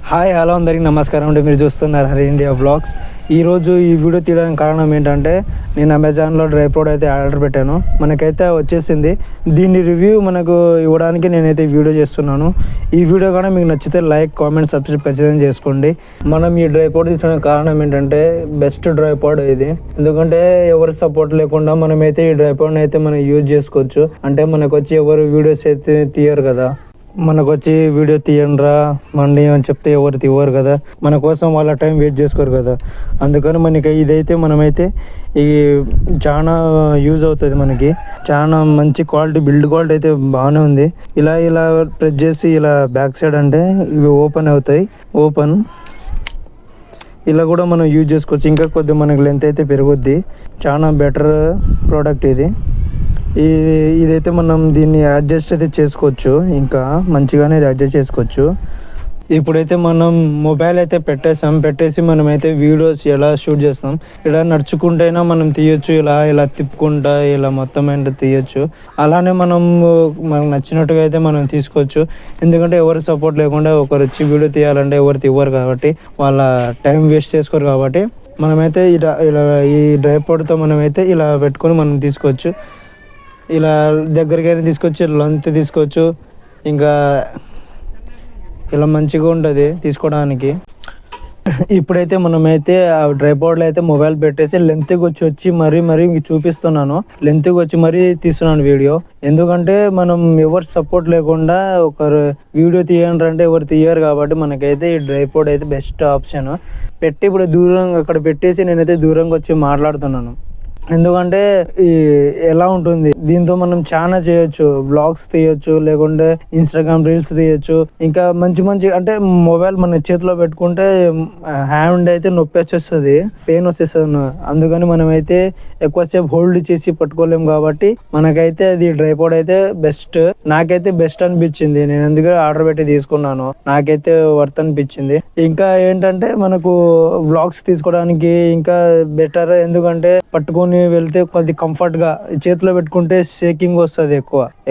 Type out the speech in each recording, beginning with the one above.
Hi hello అందరికీ నమస్కారం అండి. మీరు చూస్తున్నారు హరి ఇండియా వ్లాగ్స్. ఈరోజు ఈ వీడియో తీయడానికి కారణం ఏంటంటే నేను అమెజాన్లో డ్రై ఫ్రూట్ అయితే ఆర్డర్ పెట్టాను. మనకైతే వచ్చేసింది. దీని రివ్యూ మనకు ఇవ్వడానికి నేనైతే వీడియో చేస్తున్నాను. ఈ వీడియో కానీ మీకు నచ్చితే లైక్ కామెంట్ సబ్స్క్రైబ్ ఖచ్చితంగా చేసుకోండి. మనం ఈ డ్రై ఫ్రూట్ తీసుకోవడానికి కారణం ఏంటంటే బెస్ట్ డ్రై ఫ్రూట్ ఇది. ఎందుకంటే ఎవరి సపోర్ట్ లేకుండా మనమైతే ఈ డ్రై ఫ్రూట్ని అయితే మనం యూజ్ చేసుకోవచ్చు. అంటే మనకు వచ్చి ఎవరు వీడియోస్ అయితే తీయరు కదా, మనకు వచ్చి వీడియో తీయండిరా మండి అని చెప్తే ఎవరు తీయరు కదా, మన కోసం వాళ్ళ టైం వెయిట్ చేసుకోరు కదా. అందుకని మనకి ఇదైతే మనమైతే ఈ చాలా యూజ్ అవుతుంది. మనకి చాలా మంచి క్వాలిటీ, బిల్డ్ క్వాలిటీ అయితే బాగానే ఉంది. ఇలా ప్రెస్ చేసి ఇలా బ్యాక్ సైడ్ అంటే ఇవి ఓపెన్ అవుతాయి. ఓపెన్ ఇలా కూడా మనం యూజ్ చేసుకోవచ్చు. ఇంకా కొద్దిగా మనకి లెంత్ అయితే పెరుగుద్ది. చాలా బెటర్ ప్రోడక్ట్ ఇది. ఇదైతే మనం దీన్ని అడ్జస్ట్ అయితే చేసుకోవచ్చు. ఇంకా మంచిగానే అడ్జస్ట్ చేసుకోవచ్చు. ఇప్పుడైతే మనం మొబైల్ అయితే పెట్టేసి మనమైతే వీడియోస్ ఎలా షూట్ చేస్తాం, ఇలా నడుచుకుంటైనా మనం తీయొచ్చు, ఇలా తిప్పుకుంటా ఇలా మొత్తం అంటే తీయొచ్చు. అలానే మనకు నచ్చినట్టుగా అయితే మనం తీసుకోవచ్చు. ఎందుకంటే ఎవరి సపోర్ట్ లేకుండా ఒకరు వచ్చి వీడియో తీయాలంటే ఎవరు తీయరు కాబట్టి, వాళ్ళ టైం వేస్ట్ చేసుకోరు కాబట్టి మనమైతే ఇలా ఈ డ్రై ఫ్రూట్తో మనమైతే ఇలా పెట్టుకొని మనం తీసుకోవచ్చు. ఇలా దగ్గరికైనా తీసుకొచ్చి లెంత్ తీసుకోవచ్చు. ఇంకా ఇలా మంచిగా ఉంటుంది తీసుకోవడానికి. ఇప్పుడైతే మనమైతే ఆ డ్రై ఫ్రూట్లో అయితే మొబైల్ పెట్టేసి లెంత్కి వచ్చి మరీ చూపిస్తున్నాను. లెంత్కి వచ్చి మరీ తీస్తున్నాను వీడియో. ఎందుకంటే మనం ఎవరు సపోర్ట్ లేకుండా ఒకరు వీడియో తీయండి అంటే ఎవరు తీయరు కాబట్టి మనకైతే ఈ డ్రై ఫ్రూట్ అయితే బెస్ట్ ఆప్షన్. ఇప్పుడు దూరంగా అక్కడ పెట్టేసి నేనైతే దూరంగా వచ్చి మాట్లాడుతున్నాను. ఎందుకంటే ఎలా ఉంటుంది దీంతో మనం చాలా చేయొచ్చు. వ్లాగ్స్ తీయొచ్చు, లేకుంటే ఇన్స్టాగ్రామ్ రీల్స్ తీయొచ్చు. ఇంకా మంచి అంటే మొబైల్ మన చేతిలో పెట్టుకుంటే హ్యాండ్ అయితే నొప్పి వచ్చేస్తుంది, పెయిన్ వచ్చేస్తుంది. అందుకని మనమైతే ఎక్కువసేపు హోల్డ్ చేసి పట్టుకోలేము కాబట్టి మనకైతే అది డ్రై ఫ్రూట్ అయితే బెస్ట్. నాకైతే బెస్ట్ అనిపించింది. నేను అందుకే ఆర్డర్ పెట్టి తీసుకున్నాను. నాకైతే వర్త్ అనిపించింది. ఇంకా ఏంటంటే మనకు వ్లాగ్స్ తీసుకోవడానికి ఇంకా బెటర్. ఎందుకంటే పట్టుకొని వెళ్తే కొద్ది కంఫర్ట్ గా, చేతిలో పెట్టుకుంటే షేకింగ్ వస్తుంది.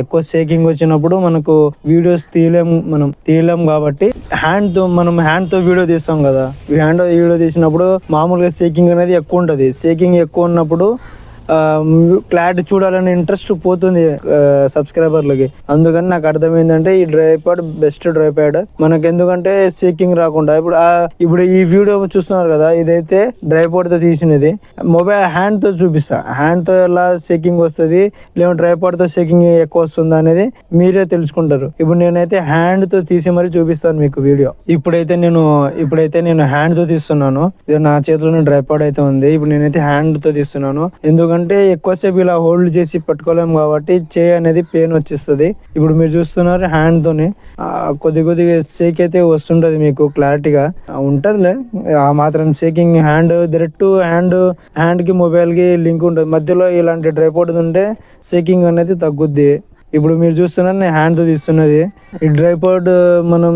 ఎక్కువ షేకింగ్ వచ్చినప్పుడు మనకు వీడియోస్ తీయలేం కాబట్టి హ్యాండ్ తో వీడియో తీస్తాం కదా. హ్యాండ్ వీడియో తీసినప్పుడు మామూలుగా షేకింగ్ అనేది ఎక్కువ ఉంటుంది. షేకింగ్ ఎక్కువ ఉన్నప్పుడు క్లారిటీ చూడాలని ఇంట్రెస్ట్ పోతుంది సబ్స్క్రైబర్లకి. అందుకని నాకు అర్థమైందంటే ఈ dry fruit best dry fruit మనకి. ఎందుకంటే షేకింగ్ రాకుండా ఇప్పుడు ఈ వీడియో చూస్తున్నారు కదా, ఇదైతే డ్రై ఫ్రూట్ తో తీసినది. మొబైల్ హ్యాండ్ తో చూపిస్తా, హ్యాండ్ తో ఎలా షేకింగ్ వస్తుంది, లేదా డ్రై ఫ్రూట్ తో షేకింగ్ ఎక్కువ వస్తుందా అనేది మీరే తెలుసుకుంటారు. ఇప్పుడు నేనైతే హ్యాండ్ తో తీసి మరీ చూపిస్తాను మీకు వీడియో. ఇప్పుడైతే నేను హ్యాండ్ తో తీస్తున్నాను. ఇది నా చేతిలోనే డ్రై ఫ్రూట్ అయితే ఉంది. ఇప్పుడు నేనైతే హ్యాండ్ తో తీస్తున్నాను. ఎందుకంటే ఎక్కువసేపు ఇలా హోల్డ్ చేసి పట్టుకోలేము కాబట్టి చేయి అనేది పెయిన్ వచ్చేస్తుంది. ఇప్పుడు మీరు చూస్తున్నారు హ్యాండ్ తోని కొద్దిగా షేక్ అయితే వస్తుంటది. మీకు క్లారిటీగా ఉంటదిలే ఆ మాత్రం షేకింగ్. డైరెక్ట్ హ్యాండ్ కి మొబైల్ కి లింక్ ఉంటుంది. మధ్యలో ఇలాంటి డ్రై ఫ్రూట్ ఉంటే షేకింగ్ అనేది తగ్గుద్ది. ఇప్పుడు మీరు చూస్తున్నారు నేను హ్యాండ్ తో తీస్తున్నది. ఈ డ్రై ఫ్రూట్ మనం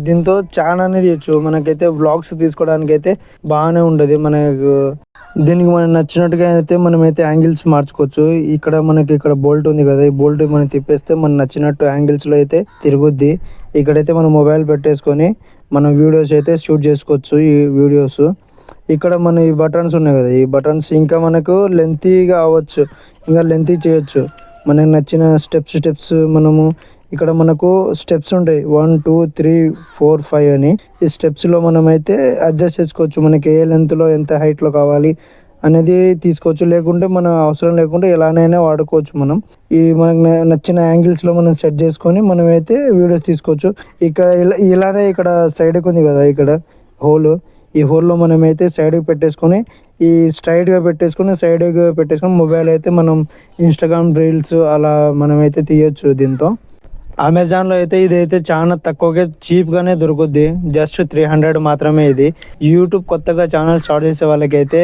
దీంతో చాలా అనేది తీయచ్చు. మనకైతే వ్లాగ్స్ తీసుకోవడానికి అయితే బాగానే ఉండదు. మనకు దీనికి మనకు నచ్చినట్టుగా అయితే మనమైతే యాంగిల్స్ మార్చుకోవచ్చు. ఇక్కడ బోల్ట్ ఉంది కదా, ఈ బోల్ట్ మనం తిప్పేస్తే మనం నచ్చినట్టు యాంగిల్స్ లో అయితే తిరుగుద్ది. ఇక్కడైతే మనం మొబైల్ పెట్టేసుకొని మనం వీడియోస్ అయితే షూట్ చేసుకోవచ్చు. ఈ వీడియోస్ ఇక్కడ మన ఈ బటన్స్ ఉన్నాయి కదా, ఈ బటన్స్ ఇంకా మనకు లెంతీగా అవ్వచ్చు, ఇంకా లెంతీ చేయొచ్చు. మనకు నచ్చిన స్టెప్స్ ఇక్కడ మనకు స్టెప్స్ ఉంటాయి 1 2 3 4 5 అని. ఈ స్టెప్స్లో మనమైతే అడ్జస్ట్ చేసుకోవచ్చు. మనకి ఏ లెంత్లో ఎంత హైట్లో కావాలి అనేది తీసుకోవచ్చు. లేకుంటే మనం అవసరం లేకుంటే ఎలానైనా వాడుకోవచ్చు. మనకు నచ్చిన యాంగిల్స్లో మనం సెట్ చేసుకొని మనమైతే వీడియోస్ తీసుకోవచ్చు. ఇలానే ఇక్కడ సైడ్కి ఉంది కదా, ఇక్కడ ఈ హోల్లో మనమైతే సైడ్కి పెట్టేసుకొని స్ట్రైట్గా పెట్టేసుకొని మొబైల్ అయితే మనం ఇన్స్టాగ్రామ్ రీల్స్ అలా మనమైతే తీయొచ్చు దీంతో. అమెజాన్లో అయితే ఇదైతే చాలా తక్కువగా చీప్గానే దొరుకుద్ది. జస్ట్ 300 మాత్రమే ఇది. యూట్యూబ్ కొత్తగా ఛానల్ స్టార్ట్ చేసే వాళ్ళకైతే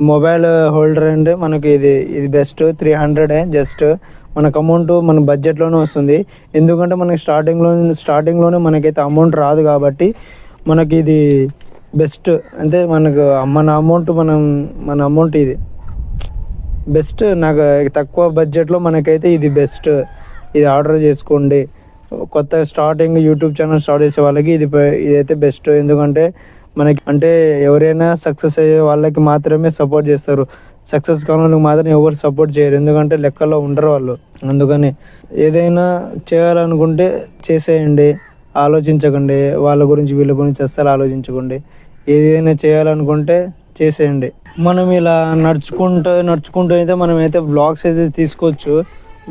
మొబైల్ హోల్డర్ అంటే మనకి ఇది బెస్ట్. 300 జస్ట్ మనకు అమౌంట్ మన బడ్జెట్లోనే వస్తుంది. ఎందుకంటే మనకి స్టార్టింగ్లోనే మనకైతే అమౌంట్ రాదు కాబట్టి మనకి ఇది బెస్ట్. అంటే మనకు మన అమౌంట్ ఇది బెస్ట్. నాకు తక్కువ బడ్జెట్లో మనకైతే ఇది బెస్ట్. ఇది ఆర్డర్ చేసుకోండి. కొత్త స్టార్టింగ్ యూట్యూబ్ ఛానల్ స్టార్ట్ చేసే వాళ్ళకి ఇదైతే బెస్ట్. ఎందుకంటే మనకి అంటే ఎవరైనా సక్సెస్ అయ్యే వాళ్ళకి మాత్రమే సపోర్ట్ చేస్తారు, సక్సెస్ కాని వాళ్ళకి మాత్రం ఎవరు సపోర్ట్ చేయరు, ఎందుకంటే లెక్కలో ఉండరు వాళ్ళు. అందుకని ఏదైనా చేయాలనుకుంటే చేసేయండి, ఆలోచించకండి వాళ్ళ గురించి వీళ్ళ గురించి అస్సలు ఆలోచించకండి. ఏదైనా చేయాలనుకుంటే చేసేయండి. మనం ఇలా నడుచుకుంటూ అయితే మనమైతే వ్లాగ్స్ అయితే తీసుకోవచ్చు.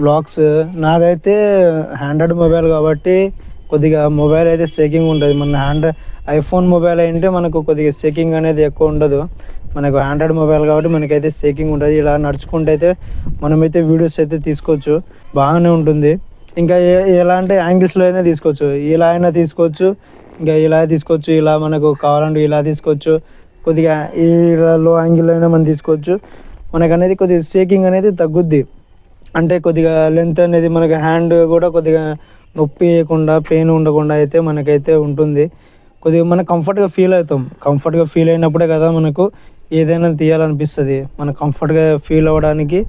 వ్లాగ్స్ నాదైతే హ్యాండ్రాయిడ్ మొబైల్ కాబట్టి కొద్దిగా మొబైల్ అయితే షేకింగ్ ఉంటుంది. మన ఐఫోన్ మొబైల్ అయితే మనకు కొద్దిగా షేకింగ్ అనేది ఎక్కువ ఉండదు. మనకు ఆండ్రాయిడ్ మొబైల్ కాబట్టి మనకైతే షేకింగ్ ఉంటుంది. ఇలా నడుచుకుంటూ అయితే మనమైతే వీడియోస్ అయితే తీసుకోవచ్చు, బాగానే ఉంటుంది. ఇంకా ఎలాంటి యాంగిల్స్లో అయినా తీసుకోవచ్చు, ఇలా అయినా తీసుకోవచ్చు, ఇంకా ఇలా తీసుకోవచ్చు, ఇలా మనకు కావాలంటే ఇలా తీసుకోవచ్చు, కొద్దిగా ఈ లో యాంగిల్ అయినా మనం తీసుకోవచ్చు. మనకు అనేది కొద్దిగా షేకింగ్ అనేది తగ్గుద్ది. అంటే కొద్దిగా లెంత్ అనేది మనకి హ్యాండ్ కూడా కొద్దిగా నొప్పి వేయకుండా పెయిన్ ఉండకుండా అయితే మనకైతే ఉంటుంది. కొద్దిగా మనం కంఫర్ట్గా ఫీల్ అవుతాం. కంఫర్ట్గా ఫీల్ అయినప్పుడే కదా మనకు ఏదైనా తీయాలనిపిస్తుంది. మనం కంఫర్ట్గా ఫీల్ అవ్వడానికి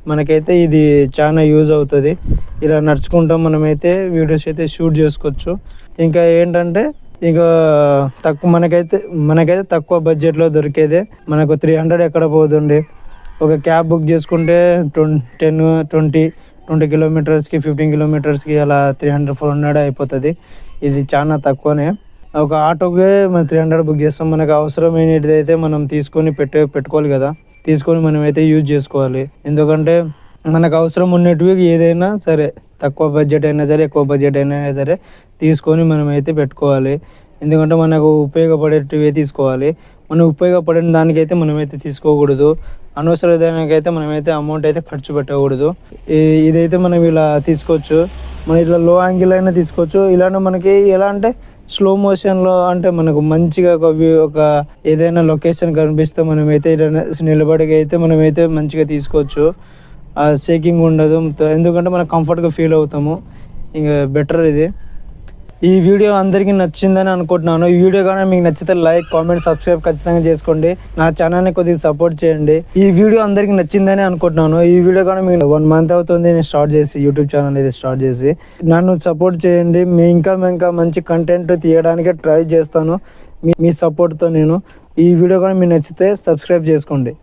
మనకైతే ఇది చాలా యూజ్ అవుతుంది. ఇలా నడుచుకుంటాం మనమైతే వీడియోస్ అయితే షూట్ చేసుకోవచ్చు. ఇంకా ఏంటంటే ఇంకా మనకైతే తక్కువ బడ్జెట్లో దొరికేదే మనకు 300 ఎక్కడ పోతుంది. ఒక క్యాబ్ బుక్ చేసుకుంటే 20 కిలోమీటర్స్కి 15 కిలోమీటర్స్కి అలా 300-400 అయిపోతుంది. ఇది చాలా తక్కువనే. ఒక ఆటోకే మనం 300 బుక్ చేస్తాం. మనకు అవసరమైనది అయితే మనం తీసుకొని పెట్టుకోవాలి కదా, తీసుకొని మనమైతే యూజ్ చేసుకోవాలి. ఎందుకంటే మనకు అవసరం ఉన్నటివి ఏదైనా సరే, తక్కువ బడ్జెట్ అయినా సరే ఎక్కువ బడ్జెట్ అయినా సరే తీసుకొని మనమైతే పెట్టుకోవాలి. ఎందుకంటే మనకు ఉపయోగపడేటివి తీసుకోవాలి. మనం ఉపయోగపడిన దానికైతే మనమైతే తీసుకోకూడదు. అనవసర దానికైతే మనమైతే అమౌంట్ అయితే ఖర్చు పెట్టకూడదు. ఇదైతే మనం ఇలా తీసుకోవచ్చు. మనం ఇట్లా లో యాంగిల్ అయినా తీసుకోవచ్చు. ఇలానే మనకి ఎలా అంటే స్లో మోషన్లో అంటే మనకు మంచిగా ఒక ఏదైనా లొకేషన్ కనిపిస్తే మనమైతే ఇలా నిలబడికి అయితే మనమైతే మంచిగా తీసుకోవచ్చు. ఆ షేకింగ్ ఉండదు, ఎందుకంటే మనం కంఫర్ట్గా ఫీల్ అవుతాము. ఇంకా బెటర్ ఇది. ఈ వీడియో అందరికీ నచ్చిందని అనుకుంటున్నాను. ఈ వీడియో కానీ మీకు నచ్చితే లైక్, కామెంట్, సబ్స్క్రైబ్ ఖచ్చితంగా చేసుకోండి. నా ఛానల్ని కొద్దిగా సపోర్ట్ చేయండి. ఈ వీడియో అందరికీ నచ్చిందని అనుకుంటున్నాను. ఈ వీడియో కానీ మీకు 1 month అవుతుంది నేను స్టార్ట్ చేసి, యూట్యూబ్ ఛానల్ అయితే స్టార్ట్ చేసి. నన్ను సపోర్ట్ చేయండి. ఇంకా మంచి కంటెంట్ తీయడానికి ట్రై చేస్తాను మీ సపోర్ట్తో. ఈ వీడియో కానీ మీకు నచ్చితే సబ్స్క్రైబ్ చేసుకోండి.